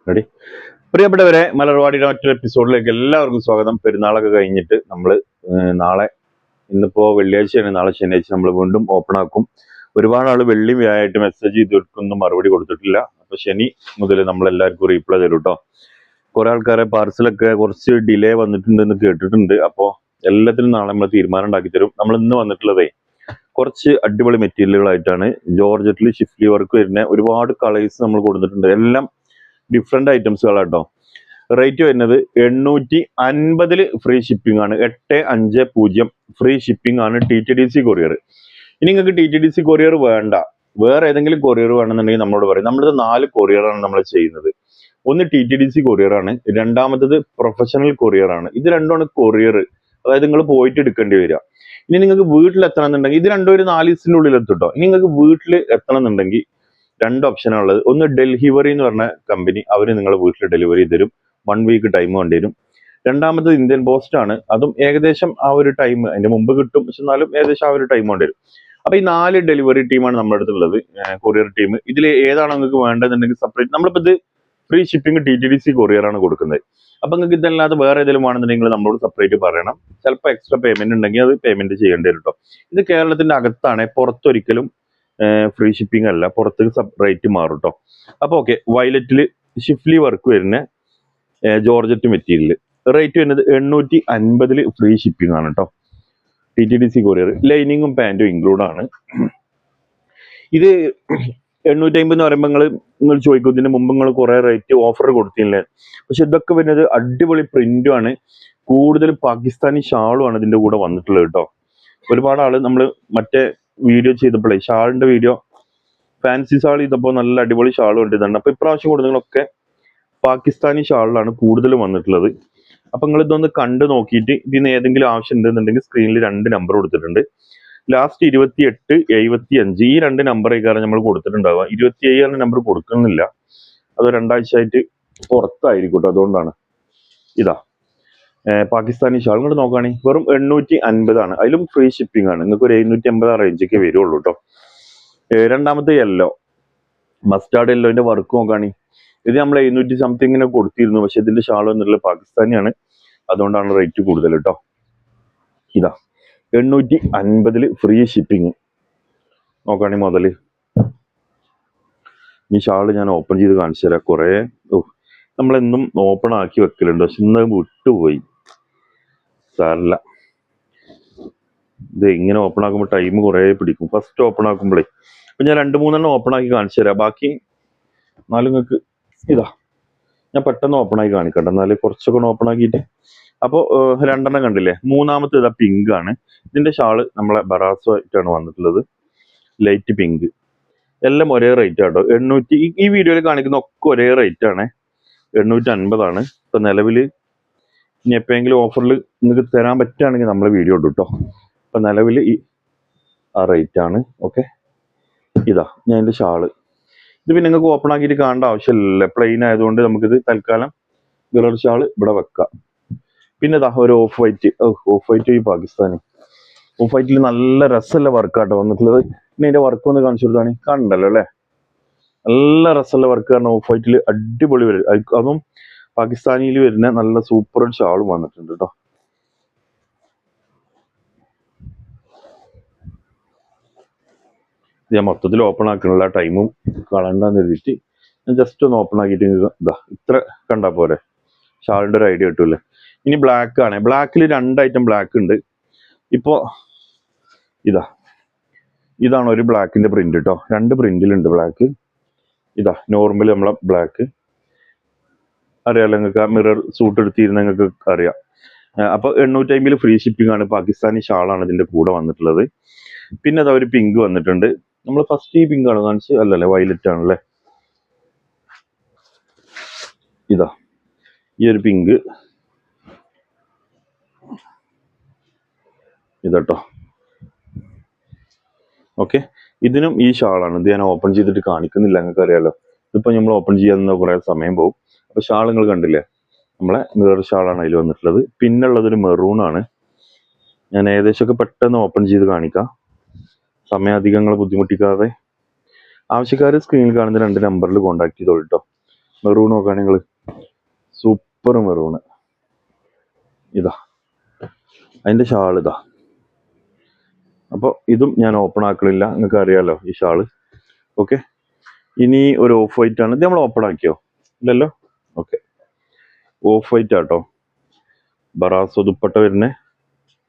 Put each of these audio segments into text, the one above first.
Ready. പ്രിയപ്പെട്ടവരെ, മലർവാടിയുടെ മറ്റൊരു എപ്പിസോഡിലേക്ക് എല്ലാവർക്കും സ്വാഗതം. പെരുന്നാളൊക്കെ കഴിഞ്ഞിട്ട് നമ്മൾ നാളെ, ഇന്നിപ്പോ വെള്ളിയാഴ്ചയാണ്, നാളെ ശനിയാഴ്ച നമ്മൾ വീണ്ടും ഓപ്പൺ ആക്കും. ഒരുപാട് ആള് വെള്ളി വ്യാഴമായിട്ട് മെസ്സേജ് ചെയ്തിട്ടൊന്നും മറുപടി കൊടുത്തിട്ടില്ല. അപ്പൊ ശനി മുതൽ നമ്മൾ എല്ലാവർക്കും റീപ്ലൈ തരും കേട്ടോ. കുറെ ആൾക്കാരെ പാർസലൊക്കെ കുറച്ച് ഡിലേ വന്നിട്ടുണ്ടെന്ന് കേട്ടിട്ടുണ്ട്. അപ്പോൾ എല്ലാത്തിനും നാളെ നമ്മൾ തീരുമാനം ഉണ്ടാക്കി തരും. നമ്മൾ ഇന്ന് വന്നിട്ടുള്ളതേ കുറച്ച് അടിപൊളി മെറ്റീരിയലുകളായിട്ടാണ്. ജോർജറ്റിൽ ഷിഫ്റ്റ് വർക്ക് വരുന്ന ഒരുപാട് കളേഴ്സ് നമ്മൾ കൊടുത്തിട്ടുണ്ട്. എല്ലാം ഡിഫറെന്റ് ഐറ്റംസുകളാട്ടോ. റേറ്റ് വരുന്നത് 850 ഫ്രീ ഷിപ്പിംഗ് ആണ്. 850 ഫ്രീ ഷിപ്പിംഗ് ആണ്. TTDC courier. ഇനി നിങ്ങൾക്ക് TTDC കൊറിയർ വേണ്ട, വേറെ ഏതെങ്കിലും കൊറിയർ വേണമെന്നുണ്ടെങ്കിൽ നമ്മളോട് പറയും. നമ്മളിത് 4 കൊറിയറാണ് നമ്മൾ ചെയ്യുന്നത്. ഒന്ന് TTDC കൊറിയർ ആണ്, രണ്ടാമത്തത് പ്രൊഫഷണൽ കൊറിയർ ആണ്. ഇത് രണ്ടുമാണ് കൊറിയർ, അതായത് നിങ്ങൾ പോയിട്ട് എടുക്കേണ്ടി വരിക. ഇനി നിങ്ങൾക്ക് വീട്ടിൽ എത്തണം എന്നുണ്ടെങ്കിൽ ഇത് രണ്ടും ഒരു 4 ദിവസത്തിൻ്റെ ഉള്ളിൽ എത്തുട്ടോ. ഇനി നിങ്ങൾക്ക് വീട്ടിൽ എത്തണം എന്നുണ്ടെങ്കിൽ 2 ഓപ്ഷനാണ് ഉള്ളത്. ഒന്ന് ഡെലിവറി എന്ന് പറഞ്ഞ കമ്പനി, അവർ നിങ്ങളെ വീട്ടിൽ ഡെലിവറി തരും. 1 വീക്ക് ടൈം വേണ്ടിവരും. രണ്ടാമത് ഇന്ത്യൻ പോസ്റ്റ് ആണ്, അതും ഏകദേശം ആ ഒരു ടൈം, അതിന്റെ മുമ്പ് കിട്ടും, പക്ഷെ എന്നാലും ഏകദേശം ആ ഒരു ടൈം വേണ്ടിവരും. അപ്പൊ ഈ 4 ഡെലിവറി ടീമാണ് നമ്മുടെ അടുത്തുള്ളത്, കൊറിയർ ടീം. ഇതിൽ ഏതാണ് നിങ്ങൾക്ക് വേണ്ടതെന്നുണ്ടെങ്കിൽ സെപ്പറേറ്റ്, നമ്മളിപ്പോൾ ഇത് ഫ്രീ ഷിപ്പിംഗ് TTDC കൊറിയർ ആണ് കൊടുക്കുന്നത്. അപ്പൊ നിങ്ങൾക്ക് ഇതല്ലാതെ വേറെ ഏതെങ്കിലും ആണെന്നുണ്ടെങ്കിൽ നമ്മളോട് സെപ്പറേറ്റ് പറയണം. ചിലപ്പോൾ എക്സ്ട്രാ പേയ്മെന്റ് ഉണ്ടെങ്കിൽ അത് പേയ്മെന്റ് ചെയ്യേണ്ടി വരും കേട്ടോ. ഇത് കേരളത്തിന്റെ അകത്താണ്, പുറത്തൊരിക്കലും ഫ്രീ ഷിപ്പിംഗ് അല്ല, പുറത്ത് റേറ്റ് മാറും കേട്ടോ. അപ്പൊ ഓക്കെ, വയലറ്റിൽ ഷിഫ്റ്റ്ലി വർക്ക് വരുന്ന ജോർജറ്റ് മെറ്റീരിയൽ റേറ്റ് വരുന്നത് 850 ഫ്രീ ഷിപ്പിംഗ് ആണ് കേട്ടോ. TTDC കൊറിയർ, ലൈനിങ്ങും പാൻറ്റും ഇൻക്ലൂഡ് ആണ്. ഇത് 850 എന്ന് പറയുമ്പോൾ നിങ്ങൾ ചോദിക്കും, ഇതിന് മുമ്പ് നിങ്ങൾ കുറെ റേറ്റ് ഓഫർ കൊടുത്തില്ലേ. പക്ഷെ ഇതൊക്കെ വരുന്നത് അടിപൊളി പ്രിന്റും ആണ്, കൂടുതൽ പാകിസ്ഥാനി ഷാളും ആണ് ഇതിന്റെ കൂടെ വന്നിട്ടുള്ളത് കേട്ടോ. ഒരുപാട് ആള് നമ്മൾ മറ്റേ വീഡിയോ ചെയ്തപ്പോഴേ, ഷാളിന്റെ വീഡിയോ, ഫാൻസി ഷാൾ ചെയ്തപ്പോൾ നല്ല അടിപൊളി ഷാൾ കൊണ്ടിരുന്നുണ്ട്. അപ്പൊ ഇപ്രാവശ്യം കൊടുക്കുന്നതൊക്കെ പാകിസ്ഥാനി ഷാളിലാണ് കൂടുതലും വന്നിട്ടുള്ളത്. അപ്പൊ നിങ്ങൾ ഇതൊന്ന് കണ്ടു നോക്കിയിട്ട് ഇതിന് ഏതെങ്കിലും ആവശ്യം ഉണ്ടെന്നുണ്ടെങ്കിൽ സ്ക്രീനിൽ 2 നമ്പർ കൊടുത്തിട്ടുണ്ട്. ലാസ്റ്റ് 28, 75 ഈ 2 നമ്പറേക്കാരം നമ്മൾ കൊടുത്തിട്ടുണ്ടാവുക. 27 നമ്പർ കൊടുക്കുന്നില്ല, അത് 2 ആഴ്ചയായിട്ട് പുറത്തായിരിക്കും കേട്ടോ, അതുകൊണ്ടാണ്. ഇതാ പാകിസ്ഥാനി ഷാൾ ഇങ്ങോട്ട് നോക്കുകയാണെങ്കിൽ വെറും 850 ആണ്. അതിലും ഫ്രീ ഷിപ്പിംഗ് ആണ്. നിങ്ങൾക്ക് ഒരു 750 ആ റേഞ്ചൊക്കെ വരുള്ളൂ കേട്ടോ. രണ്ടാമത്തെ യെല്ലോ, മസ്റ്റാർഡ് യെല്ലോന്റെ വർക്ക് നോക്കുകയാണെങ്കിൽ ഇത് നമ്മൾ 700 സംതിങ്ങിനെ കൊടുത്തിരുന്നു. പക്ഷെ ഇതിന്റെ ഷാൾ വന്നിട്ടുള്ള പാകിസ്ഥാനിയാണ്, അതുകൊണ്ടാണ് റേറ്റ് കൂടുതൽ കേട്ടോ. ഇതാ 850 ഫ്രീ ഷിപ്പിംഗ് നോക്കുകയാണെങ്കിൽ മുതല്. ഈ ഷാള് ഞാൻ ഓപ്പൺ ചെയ്ത് കാണിച്ചു തരാം. കുറെ നമ്മളെന്നും ഓപ്പൺ ആക്കി വെക്കലുണ്ട്, പക്ഷെ ഇന്ന് വിട്ടുപോയി. സാരല്ല, ഇത് ഇങ്ങനെ ഓപ്പൺ ആക്കുമ്പോൾ ടൈം കുറെ പിടിക്കും. ഫസ്റ്റ് ഓപ്പൺ ആക്കുമ്പോഴേ, അപ്പൊ ഞാൻ 2-3 ഓപ്പൺ ആക്കി കാണിച്ചു തരാം. ബാക്കി എന്നാലും നിങ്ങൾക്ക് ഇതാ ഞാൻ പെട്ടെന്ന് ഓപ്പൺ ആക്കി കാണിക്കട്ടെ, എന്നാലും കുറച്ചൊക്കെ ഓപ്പൺ ആക്കിയിട്ട്. അപ്പോൾ 2 കണ്ടില്ലേ. മൂന്നാമത്തെ ഇതാ പിങ്ക് ആണ്. ഇതിന്റെ ഷാള് നമ്മളെ ബറാസോ ആയിട്ടാണ് വന്നിട്ടുള്ളത്, ലൈറ്റ് പിങ്ക്. എല്ലാം ഒരേ റേറ്റ് ആട്ടോ. 800, ഈ വീഡിയോയിൽ കാണിക്കുന്ന ഒക്കെ ഒരേ റേറ്റ് ആണ്, 850 ആണ്. ഇപ്പൊ നിലവിൽ ഇനി എപ്പോഴെങ്കിലും ഓഫറിൽ നിങ്ങൾക്ക് തരാൻ പറ്റുകയാണെങ്കിൽ നമ്മളെ വീഡിയോ ഇടും കേട്ടോ. ഇപ്പൊ നിലവിൽ ഈ ആ റേറ്റ് ആണ്. ഓക്കെ, ഇതാ ഞാൻ ഇതിന്റെ ഷാള്. ഇത് പിന്നെ നിങ്ങൾക്ക് ഓപ്പൺ ആക്കിയിട്ട് കാണേണ്ട ആവശ്യമില്ല, പ്ലെയിൻ ആയതുകൊണ്ട് നമുക്കിത് തൽക്കാലം മിറർ ഷാള് ഇവിടെ വെക്കാം. പിന്നെ ഇതാ ഒരു ഓഫ് വൈറ്റ്, ഈ പാകിസ്ഥാനി ഓഫ് വൈറ്റിൽ നല്ല രസമുള്ള വർക്കാട്ടോ വന്നിട്ടുള്ളത്. പിന്നെ ഇതിന്റെ വർക്ക് ഒന്ന് കാണിച്ചു കൊടുത്താണ്, കാണണ്ടല്ലോ അല്ലെ. നല്ല രസമുള്ള വർക്ക് കാരണം ഓഫ് വൈറ്റിൽ അടിപൊളി വരും. അതും പാകിസ്ഥാനിയിൽ വരുന്ന നല്ല സൂപ്പർ ഷാളും വന്നിട്ടുണ്ട് കേട്ടോ. ഞാൻ മൊത്തത്തിൽ ഓപ്പൺ ആക്കണില്ല, ടൈമും കളണ്ടെന്ന് എഴുതിയിട്ട് ഞാൻ ജസ്റ്റ് ഒന്ന് ഓപ്പൺ ആക്കിയിട്ട് ഇതാ ഇത്ര കണ്ടാ പോരെ, ഷാളിന്റെ ഒരു ഐഡിയ കിട്ടൂല്ലേ. ഇനി ബ്ലാക്ക് ആണ്. ബ്ലാക്കിൽ 2 ഐറ്റം ബ്ലാക്ക് ഉണ്ട്. ഇപ്പോ ഇതാണ് ഒരു ബ്ലാക്കിന്റെ പ്രിന്റ് കേട്ടോ. 2 പ്രിന്റിലുണ്ട് ബ്ലാക്ക്. ഇതാ നോർമൽ നമ്മളെ ബ്ലാക്ക് അറിയാലോ നിങ്ങൾക്ക്, ആ മിറർ സൂട്ട് എടുത്തിരുന്ന നിങ്ങൾക്ക് അറിയാം. അപ്പൊ 850 ഫ്രീ ഷിപ്പിംഗ് ആണ്. പാകിസ്ഥാനി ഷാളാണ് ഇതിന്റെ കൂടെ വന്നിട്ടുള്ളത്. പിന്നെ അതാ ഒരു പിങ്ക് വന്നിട്ടുണ്ട്. നമ്മൾ ഫസ്റ്റ് ഈ പിങ്ക് ആണ് കാണിച്ച്, അല്ലല്ലേ വയലറ്റ് ആണല്ലേ. ഇതാ ഈ ഒരു പിങ്ക് ഇതട്ടോ. ഓക്കെ, ഇതിനും ഈ ഷാളാണ്. ഇത് ഞാൻ ഓപ്പൺ ചെയ്തിട്ട് കാണിക്കുന്നില്ല, നിങ്ങൾക്ക് അറിയാലോ. ഇതിപ്പോ നമ്മൾ ഓപ്പൺ ചെയ്യാൻ കുറെ സമയം പോകും. അപ്പൊ ഷാൾ നിങ്ങൾ കണ്ടില്ലേ, നമ്മളെ മിറർ ഷാളാണ് അതിൽ വന്നിട്ടുള്ളത്. പിന്നുള്ളതൊരു മെറൂൺ ആണ്. ഞാൻ ഏകദേശമൊക്കെ പെട്ടെന്ന് ഓപ്പൺ ചെയ്ത് കാണിക്കാം, സമയം അധികങ്ങൾ ബുദ്ധിമുട്ടിക്കാതെ. ആവശ്യക്കാർ സ്ക്രീനിൽ കാണുന്ന 2 നമ്പറിൽ കോൺടാക്ട് ചെയ്തോളൂ കേട്ടോ. മെറൂൺ നോക്കുകയാണെങ്കിൽ നിങ്ങൾ, സൂപ്പർ മെറൂണ്. ഇതാ അതിൻ്റെ ഷാൾ ഇതാ. അപ്പോൾ ഇതും ഞാൻ ഓപ്പൺ ആക്കണില്ല, നിങ്ങൾക്ക് അറിയാലോ ഈ ഷാള്. ഓക്കെ, ഇനി ഒരു ഓഫ് വൈറ്റ് ആണ്. ഇത് നമ്മൾ ഓപ്പൺ ആക്കിയോ? ഇല്ലല്ലോ. ഓക്കെ, ഓഫ് വൈറ്റ് ആട്ടോ. ബറാസോ ദുപ്പട്ട വരുന്നേ,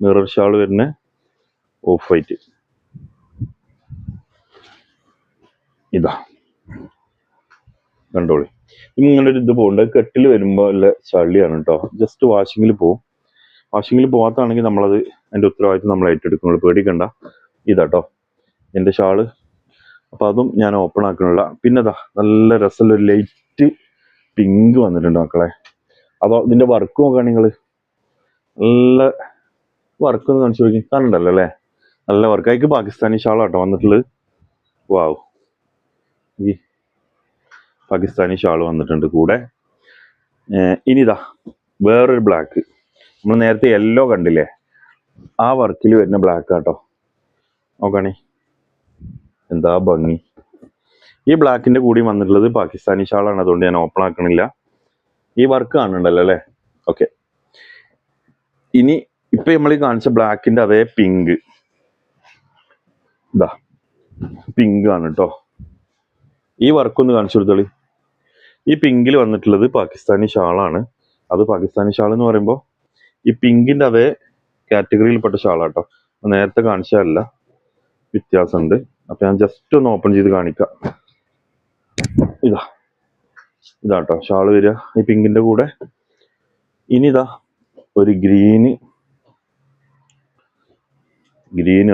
മിറർ ഷാൾ വരുന്നേ, ഓഫ് വൈറ്റ്. ഇതാ കണ്ടോളി. ഇങ്ങനെ ഒരു ഇത് പോകുന്നുണ്ട്. കെട്ടിൽ വരുമ്പോൾ ഉള്ള ചളിയാണ് കേട്ടോ. ജസ്റ്റ് വാഷിങ്ങിൽ പോവും. വാഷിങ്ങിൽ പോകാത്താണെങ്കിൽ നമ്മളത് അതിൻ്റെ ഉത്തരവാദിത്വം നമ്മൾ ഏറ്റെടുക്കുന്നുള്ളൂ, പേടിക്കണ്ട. ഇതാട്ടോ എൻ്റെ ഷാള്. അപ്പം അതും ഞാൻ ഓപ്പൺ ആക്കണില്ല. പിന്നെ ഇതാ നല്ല രസമുള്ളൊരു ലൈറ്റ് പിങ്ക് വന്നിട്ടുണ്ട് മക്കളെ. അപ്പോൾ ഇതിൻ്റെ വർക്ക് നോക്കുകയാണെങ്കിൽ നിങ്ങൾ, നല്ല വർക്ക് ഒന്ന് കാണിച്ചു നോക്കി. കാണണ്ടല്ലോ അല്ലേ, നല്ല വർക്ക്. അതിക്ക് പാകിസ്ഥാനി ഷാളാട്ടോ വന്നിട്ടുള്ളത്. വാവ്, ഈ പാകിസ്ഥാനി ഷാൾ വന്നിട്ടുണ്ട് കൂടെ. ഇനിതാ വേറൊരു ബ്ലാക്ക്. നമ്മൾ നേരത്തെ യെല്ലോ കണ്ടില്ലേ, ആ വർക്കിൽ വരുന്ന ബ്ലാക്ക് ആട്ടോ. നോക്കണേ എന്താ ഭംഗി. ഈ ബ്ലാക്കിന്റെ കൂടി വന്നിട്ടുള്ളത് പാകിസ്ഥാനി ഷാളാണ്, അതുകൊണ്ട് ഞാൻ ഓപ്പൺ ആക്കണില്ല. ഈ വർക്ക് കാണുന്നുണ്ടല്ലോ അല്ലേ. ഓക്കെ, ഇനി ഇപ്പൊ നമ്മൾ ഈ കാണിച്ച ബ്ലാക്കിന്റെ അതേ പിങ്ക്, ഇതാ പിങ്ക് ആണ് കേട്ടോ. ഈ വർക്കൊന്ന് കാണിച്ചു കൊടുത്തോളി. ഈ പിങ്കിൽ വന്നിട്ടുള്ളത് പാകിസ്ഥാനി ഷാളാണ്. അത് പാകിസ്ഥാനി ഷാൾ എന്ന് പറയുമ്പോൾ ഈ പിങ്കിന്റെ അതേ കാറ്റഗറിയിൽപ്പെട്ട ഷാളാട്ടോ. നേരത്തെ കാണിച്ചതല്ല, വ്യത്യാസമുണ്ട്. അപ്പൊ ഞാൻ ജസ്റ്റ് ഒന്ന് ഓപ്പൺ ചെയ്ത് കാണിക്കാം. ഇതാട്ടോ ഷാള് വരിക ഈ പിങ്കിന്റെ കൂടെ. ഇനി ഇതാ ഒരു ഗ്രീന്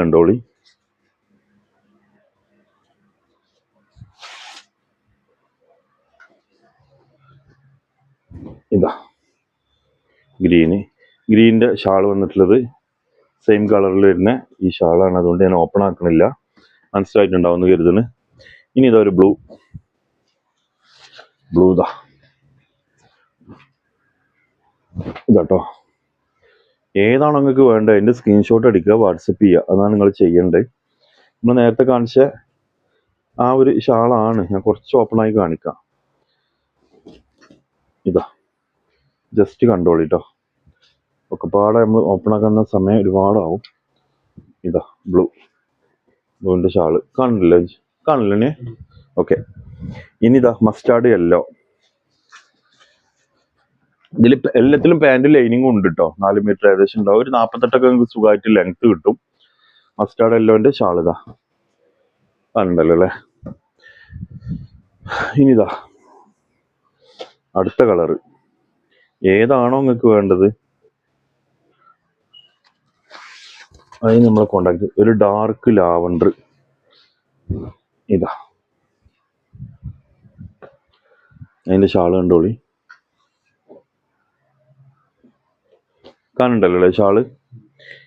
കണ്ടോളി. ഇതാ ഗ്രീനിന്റെ ഷാൾ വന്നിട്ടുള്ളത് സെയിം കളറിൽ വരുന്ന ഈ ഷാളാണ്, അതുകൊണ്ട് ഞാൻ ഓപ്പൺ ആക്കണില്ല. മനസ്സിലായിട്ടുണ്ടാവുമെന്ന് കരുതുന്നു. ഇനി ഇതാ ഒരു ബ്ലൂ ഇതാട്ടോ. ഏതാണോ നിങ്ങൾക്ക് വേണ്ടത് അതിന്റെ സ്ക്രീൻഷോട്ട് എടുക്കുക, വാട്സപ്പ് ചെയ്യുക. അതാണ് നിങ്ങൾ ചെയ്യേണ്ടത്. നമ്മൾ നേരത്തെ കാണിച്ച ആ ഒരു ഷാളാണ്. ഞാൻ കുറച്ച് ഓപ്പൺ ആയി കാണിക്കാം. ഇതാ ജസ്റ്റ് കണ്ടോളിട്ടോ. ഒക്കെ പാടെ നമ്മൾ ഓപ്പൺ ആക്കുന്ന സമയം ഒരുപാടാവും. ഇതാ ബ്ലൂവിന്റെ ഷാള് കാണില്ലേ? ഓക്കെ, ഇനി ഇതാ മസ്റ്റാർഡ് യെല്ലോ. ഇതിൽ എല്ലാത്തിലും പാന്റ് ലൈനിങ്ങും ഉണ്ട് കേട്ടോ. 4 മീറ്റർ ഏകദേശം ഉണ്ടാവും. ഒരു 48 നിങ്ങൾക്ക് സുഖമായിട്ട് ലെങ്ത് കിട്ടും. മസ്റ്റാർഡ് യെല്ലോന്റെ ഷാൾ ഇതാ കാണണ്ടല്ലോ അല്ലേ. ഇനിതാ അടുത്ത കളറ്. ഏതാണോ നിങ്ങൾക്ക് വേണ്ടത് അതിന് നമ്മളെ കോണ്ടാക്ട്. ഒരു ഡാർക്ക് ലാവണ്ടർ. ഇതാ അതിന്റെ ഷാള് കണ്ടോളി. കാണണ്ടല്ലോ അല്ലേ ഷാള്.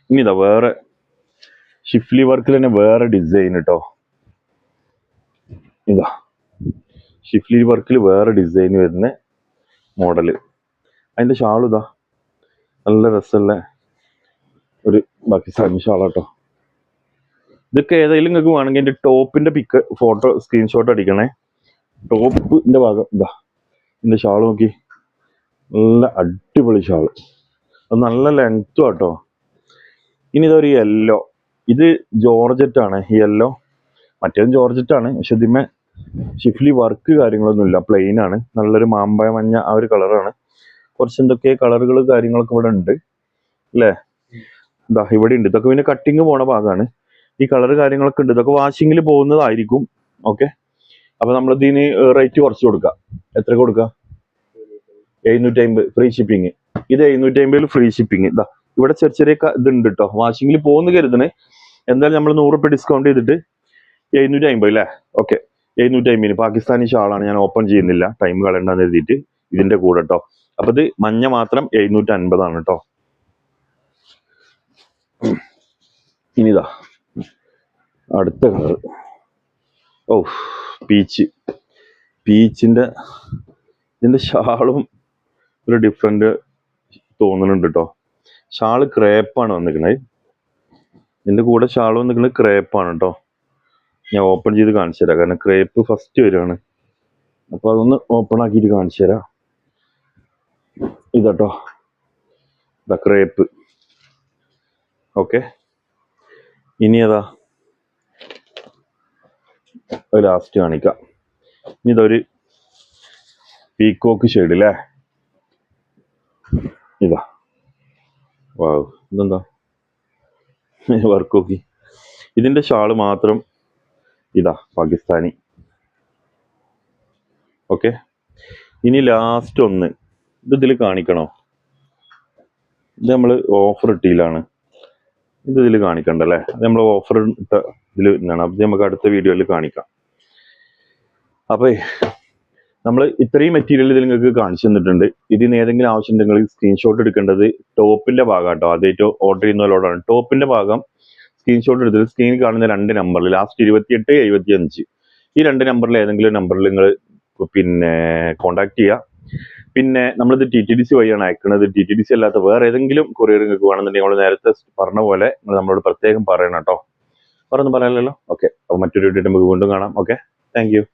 ഇനി ഇതാ വേറെ ഷിഫ്ലി വർക്കിൽ തന്നെ വേറെ ഡിസൈൻ കേട്ടോ. ഇതാ ഷിഫ്ലി വർക്കിൽ വേറെ ഡിസൈൻ വരുന്ന മോഡല്. അതിന്റെ ഷാള് ഇതാ നല്ല രസമുള്ള ഒരു പാകിസ്ഥാനി ഷാളാട്ടോ. ഇതൊക്കെ ഏതെങ്കിലും നിങ്ങൾക്ക് വേണമെങ്കിൽ എൻ്റെ ടോപ്പിന്റെ പിക്ക് ഫോട്ടോ സ്ക്രീൻഷോട്ട് അടിക്കണേ. ടോപ്പിന്റെ ഭാഗം ഇതാ എൻ്റെ ഷാള് നോക്കി, നല്ല അടിപൊളി ഷാള്. അത് നല്ല ലെങ്ത്തും ആട്ടോ. ഇനി ഇതൊരു യെല്ലോ. ഇത് ജോർജറ്റ് ആണ് യെല്ലോ. മറ്റേതും ജോർജറ്റ് ആണ്, പക്ഷെ ഇതിന്മേ ഷിഫ്ലി വർക്ക് കാര്യങ്ങളൊന്നുമില്ല, പ്ലെയിൻ ആണ്. നല്ലൊരു മാമ്പഴ മഞ്ഞ ആ ഒരു കളറാണ്. കുറച്ച് എന്തൊക്കെ കളറുകൾ കാര്യങ്ങളൊക്കെ ഇവിടെ ഉണ്ട് അല്ലേ. ഇതാ ഇവിടെ ഉണ്ട്. ഇതൊക്കെ പിന്നെ കട്ടിങ് പോണ ഭാഗമാണ്. ഈ കളർ കാര്യങ്ങളൊക്കെ ഉണ്ട്. ഇതൊക്കെ വാഷിങ്ങിൽ പോകുന്നതായിരിക്കും. ഓക്കെ, അപ്പൊ നമ്മളിതിന് റേറ്റ് കുറച്ച് കൊടുക്കാം. എത്ര കൊടുക്കാം? 750 ഫ്രീ ഷിപ്പിംഗ്. ഇത് 750 ഫ്രീ ഷിപ്പിംഗ്. ഇതാ ഇവിടെ ചെറിയ ഇതുണ്ട് കേട്ടോ. വാഷിങ്ങിൽ പോകുന്ന കരുതണേ. എന്തായാലും നമ്മൾ 100 രൂപ ഡിസ്കൗണ്ട് ചെയ്തിട്ട് 750 അല്ലേ. ഓക്കെ, 750 പാകിസ്ഥാനി ഷാളാണ്. ഞാൻ ഓപ്പൺ ചെയ്യുന്നില്ല, ടൈം കളയണ്ടെന്ന് എഴുതിയിട്ട് ഇതിന്റെ കൂടെ കേട്ടോ. അപ്പൊ ഇത് മഞ്ഞ മാത്രം 750 കേട്ടോ. ഇനിതാ അടുത്ത കളർ. ഓ ഇതിന്റെ ഷാളും ഒരു ഡിഫറെന്റ് തോന്നുന്നുണ്ട് കേട്ടോ. ഷാള് ക്രേപ്പാണ് വന്നിരിക്കണത്. ഇതിന്റെ കൂടെ ഷാൾ വന്നിരിക്കുന്നത് ക്രേപ്പാണ് കേട്ടോ. ഞാൻ ഓപ്പൺ ചെയ്ത് കാണിച്ചു തരാം, കാരണം ക്രേപ്പ് ഫസ്റ്റ് വരികയാണ്. അപ്പോൾ അതൊന്ന് ഓപ്പൺ ആക്കിയിട്ട് കാണിച്ചു തരാം. ഇതാട്ടോ ക്രേപ്പ്. ഓക്കെ, ഇനി അതാ ലാസ്റ്റ് കാണിക്കാം. ഇനി ഇതൊരു പീക്കോക്ക് ഷെയ്ഡ് അല്ലേ. ഇതാ വാവ്, ഇതെന്താ വർക്കോക്കി. ഇതിന്റെ ഷാള് മാത്രം ഇതാ പാകിസ്ഥാനി. ഓക്കെ, ഇനി ലാസ്റ്റ് ഒന്ന് ഇതിൽ കാണിക്കണോ? ഇത് നമ്മൾ ഓഫർ ഇട്ടില്ലാണ്, ഇത് ഇതിൽ കാണിക്കണ്ടല്ലേ. അത് നമ്മൾ ഓഫർ ഇട്ട ഇതിൽ തന്നെയാണ്. അത് നമുക്ക് അടുത്ത വീഡിയോയിൽ കാണിക്കാം. അപ്പൊ നമ്മൾ ഇത്രയും മെറ്റീരിയൽ ഇതിൽ നിങ്ങൾക്ക് കാണിച്ചു തന്നിട്ടുണ്ട്. ഇതിന് ഏതെങ്കിലും ആവശ്യം ഉണ്ടെങ്കിൽ സ്ക്രീൻഷോട്ട് എടുക്കേണ്ടത് ടോപ്പിന്റെ ഭാഗം കേട്ടോ. ആദ്യമായിട്ട് ഓർഡർ ചെയ്യുന്നവരോടാണ് ടോപ്പിന്റെ ഭാഗം സ്ക്രീൻഷോട്ട് എടുത്തത്. സ്ക്രീനിൽ കാണുന്ന 2 നമ്പറിൽ ലാസ്റ്റ് 28, 75 ഈ 2 നമ്പറിൽ ഏതെങ്കിലും നമ്പറിൽ നിങ്ങൾ പിന്നെ കോണ്ടാക്ട് ചെയ്യുക. പിന്നെ നമ്മളിത് TTDC വഴിയാണ് അയക്കുന്നത്. TTDC അല്ലാത്ത വേറെ ഏതെങ്കിലും കൊറിയർ നിങ്ങൾക്ക് വേണമെന്നുണ്ടെങ്കിൽ നമ്മൾ നേരത്തെ പറഞ്ഞ പോലെ നിങ്ങൾ നമ്മളോട് പ്രത്യേകം പറയണം കേട്ടോ. പറഞ്ഞൊന്നും പറയാനല്ലോ. ഓക്കെ, അപ്പോൾ മറ്റൊരു വീഡിയോ നമുക്ക് വീണ്ടും കാണാം. Okay, thank you.